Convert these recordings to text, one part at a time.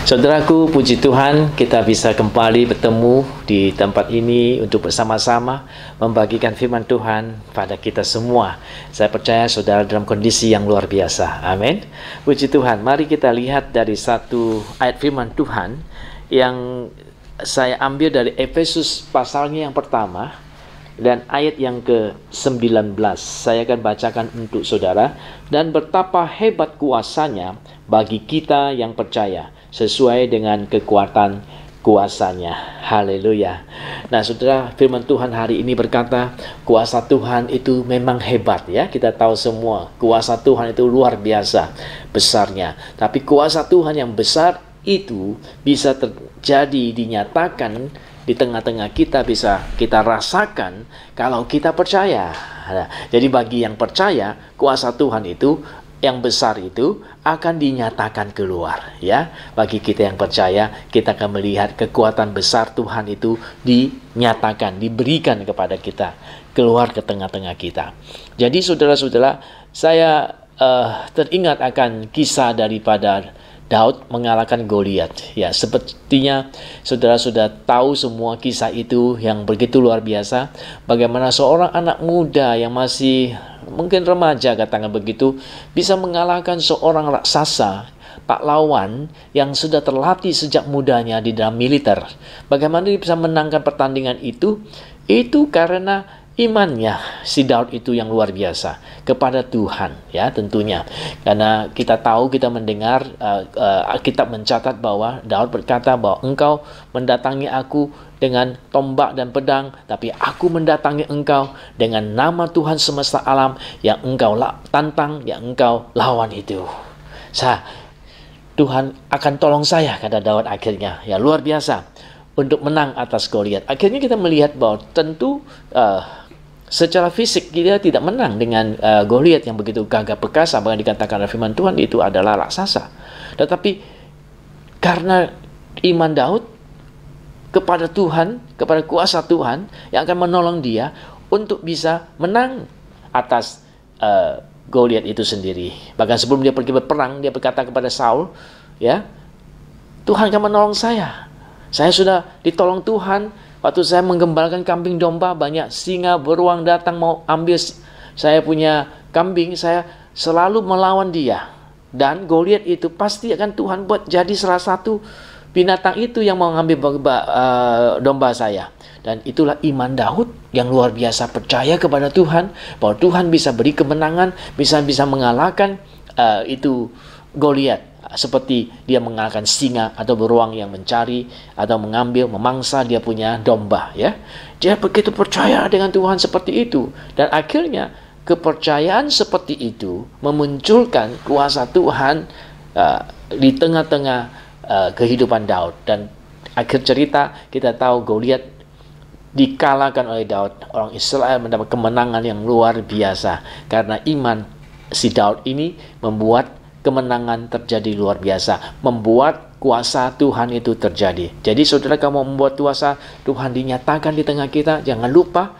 Saudaraku, puji Tuhan kita bisa kembali bertemu di tempat ini untuk bersama-sama membagikan firman Tuhan pada kita semua. Saya percaya saudara dalam kondisi yang luar biasa. Amin. Puji Tuhan. Mari kita lihat dari satu ayat firman Tuhan yang saya ambil dari Efesus pasalnya yang pertama dan ayat yang ke-19. Saya akan bacakan untuk saudara. Dan betapa hebat kuasanya bagi kita yang percaya, sesuai dengan kekuatan kuasanya. Haleluya. Nah saudara, firman Tuhan hari ini berkata, kuasa Tuhan itu memang hebat ya. Kita tahu semua, kuasa Tuhan itu luar biasa besarnya. Tapi kuasa Tuhan yang besar itu bisa terjadi, dinyatakan di tengah-tengah kita, bisa kita rasakan kalau kita percaya. Nah, jadi bagi yang percaya, kuasa Tuhan itu yang besar itu akan dinyatakan keluar ya. Bagi kita yang percaya, kita akan melihat kekuatan besar Tuhan itu dinyatakan, diberikan kepada kita, keluar ke tengah-tengah kita. Jadi saudara-saudara, saya teringat akan kisah daripada Daud mengalahkan Goliat. Ya, sepertinya saudara sudah tahu semua kisah itu yang begitu luar biasa. Bagaimana seorang anak muda yang masih mungkin remaja, katakan begitu, bisa mengalahkan seorang raksasa, pahlawan yang sudah terlatih sejak mudanya di dalam militer. Bagaimana dia bisa menangkan pertandingan itu? Itu karena imannya si Daud itu yang luar biasa kepada Tuhan ya, tentunya. Karena kita tahu, kita mendengar Alkitab mencatat bahwa Daud berkata bahwa engkau mendatangi aku dengan tombak dan pedang, tapi aku mendatangi engkau dengan nama Tuhan semesta alam yang engkau tantang, yang engkau lawan itu. Tuhan akan tolong saya, kata Daud akhirnya. Ya, luar biasa untuk menang atas Goliat. Akhirnya kita melihat bahwa tentu secara fisik kita tidak menang dengan Goliat yang begitu gagah perkasa, bahkan dikatakan oleh firman Tuhan itu adalah raksasa. Tetapi karena iman Daud kepada Tuhan, kepada kuasa Tuhan yang akan menolong dia untuk bisa menang atas Goliat itu sendiri. Bahkan sebelum dia pergi berperang, dia berkata kepada Saul, ya, Tuhan akan menolong saya. Saya sudah ditolong Tuhan. Waktu saya menggembalakan kambing domba, banyak singa beruang datang mau ambil saya punya kambing, saya selalu melawan dia. Dan Goliat itu pasti akan Tuhan buat jadi salah satu binatang itu yang mau mengambil domba saya. Dan itulah iman Daud yang luar biasa, percaya kepada Tuhan, bahwa Tuhan bisa beri kemenangan, bisa mengalahkan itu Goliat. Seperti dia mengalahkan singa atau beruang yang mencari atau mengambil, memangsa dia punya domba ya. Dia begitu percaya dengan Tuhan seperti itu. Dan akhirnya kepercayaan seperti itu memunculkan kuasa Tuhan di tengah-tengah kehidupan Daud. Dan akhir cerita kita tahu Goliat dikalahkan oleh Daud. Orang Israel mendapat kemenangan yang luar biasa. Karena iman si Daud ini membuat kemenangan terjadi luar biasa, membuat kuasa Tuhan itu terjadi. Jadi saudara, kamu membuat kuasa Tuhan dinyatakan di tengah kita, jangan lupa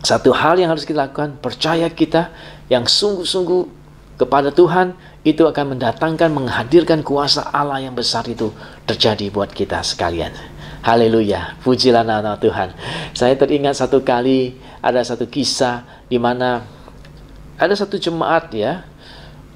satu hal yang harus kita lakukan, percaya kita yang sungguh-sungguh kepada Tuhan, itu akan mendatangkan, menghadirkan kuasa Allah yang besar itu terjadi buat kita sekalian. Haleluya, pujilah nama Tuhan. Saya teringat satu kali ada satu kisah di mana ada satu jemaat ya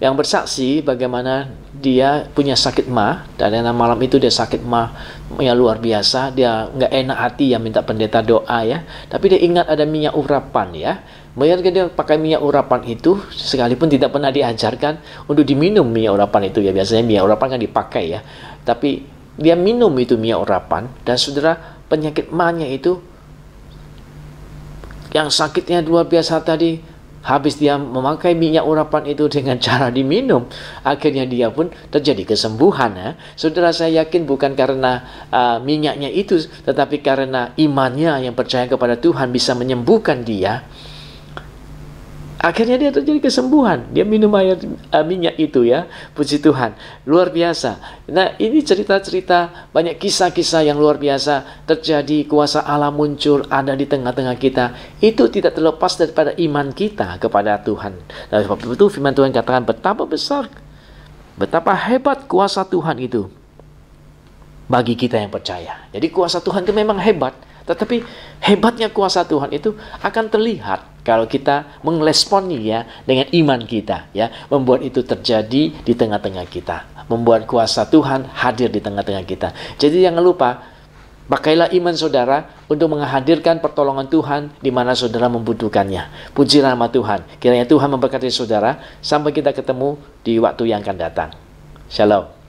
yang bersaksi bagaimana dia punya sakit ma, dan malam itu dia sakit ma yang luar biasa. Dia nggak enak hati ya, minta pendeta doa ya, tapi dia ingat ada minyak urapan ya. Bayangkan dia pakai minyak urapan itu, sekalipun tidak pernah diajarkan untuk diminum minyak urapan itu ya. Biasanya minyak urapan kan dipakai ya, tapi dia minum itu minyak urapan. Dan saudara, penyakit ma-nya itu yang sakitnya luar biasa tadi, habis dia memakai minyak urapan itu dengan cara diminum, akhirnya dia pun terjadi kesembuhan ya. Saudara, saya yakin bukan karena minyaknya itu, tetapi karena imannya yang percaya kepada Tuhan bisa menyembuhkan dia. Akhirnya dia terjadi kesembuhan. Dia minum air minyak itu ya. Puji Tuhan. Luar biasa. Nah, ini cerita-cerita, banyak kisah-kisah yang luar biasa terjadi. Kuasa Allah muncul, ada di tengah-tengah kita. Itu tidak terlepas daripada iman kita kepada Tuhan. Dan sebab itu firman Tuhan katakan betapa besar Betapa hebat kuasa Tuhan itu bagi kita yang percaya. Jadi kuasa Tuhan itu memang hebat, tetapi hebatnya kuasa Tuhan itu akan terlihat kalau kita meresponinya dengan iman kita, ya, membuat itu terjadi di tengah-tengah kita, membuat kuasa Tuhan hadir di tengah-tengah kita. Jadi jangan lupa, pakailah iman saudara untuk menghadirkan pertolongan Tuhan di mana saudara membutuhkannya. Puji nama Tuhan. Kiranya Tuhan memberkati saudara. Sampai kita ketemu di waktu yang akan datang. Shalom.